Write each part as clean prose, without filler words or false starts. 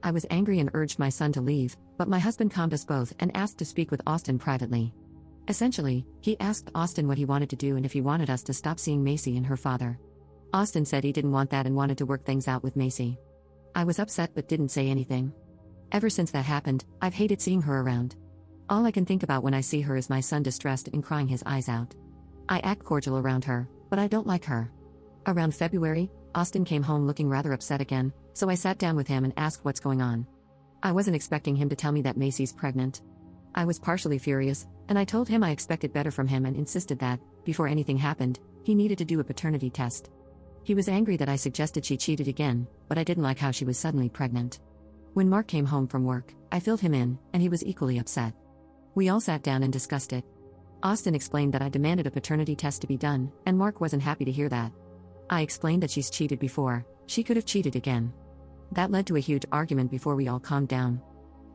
I was angry and urged my son to leave, but my husband calmed us both and asked to speak with Austin privately. Essentially, he asked Austin what he wanted to do and if he wanted us to stop seeing Macy and her father. Austin said he didn't want that and wanted to work things out with Macy. I was upset but didn't say anything. Ever since that happened, I've hated seeing her around. All I can think about when I see her is my son distressed and crying his eyes out. I act cordial around her, but I don't like her. Around February, Austin came home looking rather upset again, so I sat down with him and asked what's going on. I wasn't expecting him to tell me that Macy's pregnant. I was partially furious, and I told him I expected better from him and insisted that, before anything happened, he needed to do a paternity test. He was angry that I suggested she cheated again, but I didn't like how she was suddenly pregnant. When Mark came home from work, I filled him in, and he was equally upset. We all sat down and discussed it. Austin explained that I demanded a paternity test to be done, and Mark wasn't happy to hear that. I explained that she's cheated before, she could have cheated again. That led to a huge argument before we all calmed down.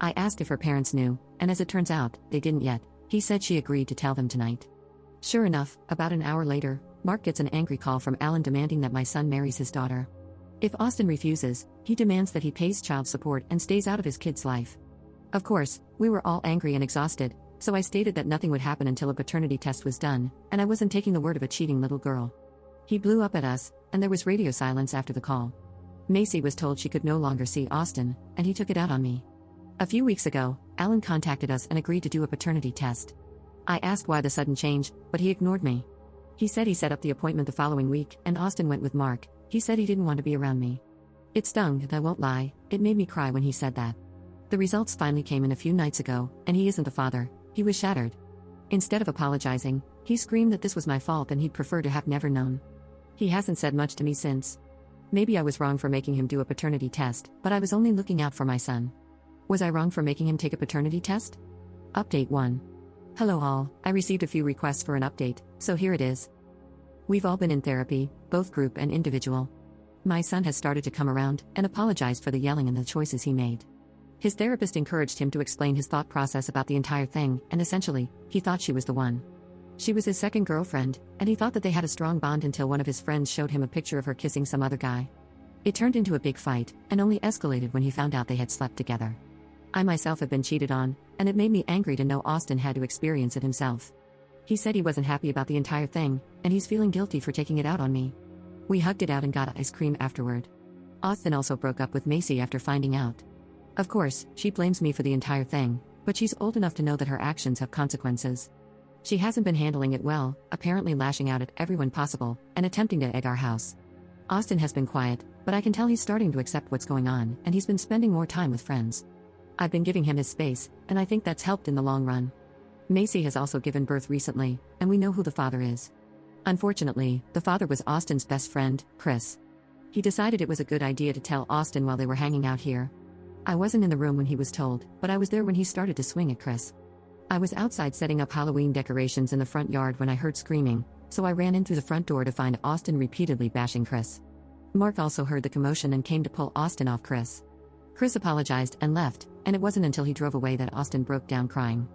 I asked if her parents knew, and as it turns out, they didn't yet. He said she agreed to tell them tonight. Sure enough, about an hour later, Mark gets an angry call from Alan demanding that my son marries his daughter. If Austin refuses, he demands that he pays child support and stays out of his kid's life. Of course, we were all angry and exhausted, so I stated that nothing would happen until a paternity test was done, and I wasn't taking the word of a cheating little girl. He blew up at us, and there was radio silence after the call. Macy was told she could no longer see Austin, and he took it out on me. A few weeks ago, Alan contacted us and agreed to do a paternity test. I asked why the sudden change, but he ignored me. He said he set up the appointment the following week, and Austin went with Mark. He said he didn't want to be around me. It stung, and I won't lie, it made me cry when he said that. The results finally came in a few nights ago, and he isn't the father. He was shattered. Instead of apologizing, he screamed that this was my fault and he'd prefer to have never known. He hasn't said much to me since. Maybe I was wrong for making him do a paternity test, but I was only looking out for my son. Was I wrong for making him take a paternity test? Update 1. Hello all, I received a few requests for an update, so here it is. We've all been in therapy, both group and individual. My son has started to come around and apologized for the yelling and the choices he made. His therapist encouraged him to explain his thought process about the entire thing, and essentially, he thought she was the one. She was his second girlfriend, and he thought that they had a strong bond until one of his friends showed him a picture of her kissing some other guy. It turned into a big fight, and only escalated when he found out they had slept together. I myself have been cheated on, and it made me angry to know Austin had to experience it himself. He said he wasn't happy about the entire thing, and he's feeling guilty for taking it out on me. We hugged it out and got ice cream afterward. Austin also broke up with Macy after finding out. Of course, she blames me for the entire thing, but she's old enough to know that her actions have consequences. She hasn't been handling it well, apparently lashing out at everyone possible, and attempting to egg our house. Austin has been quiet, but I can tell he's starting to accept what's going on, and he's been spending more time with friends. I've been giving him his space, and I think that's helped in the long run. Macy has also given birth recently, and we know who the father is. Unfortunately, the father was Austin's best friend, Chris. He decided it was a good idea to tell Austin while they were hanging out here. I wasn't in the room when he was told, but I was there when he started to swing at Chris. I was outside setting up Halloween decorations in the front yard when I heard screaming, so I ran in through the front door to find Austin repeatedly bashing Chris. Mark also heard the commotion and came to pull Austin off Chris. Chris apologized and left, and it wasn't until he drove away that Austin broke down crying.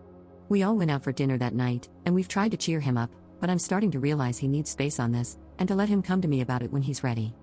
We all went out for dinner that night, and we've tried to cheer him up, but I'm starting to realize he needs space on this, and to let him come to me about it when he's ready.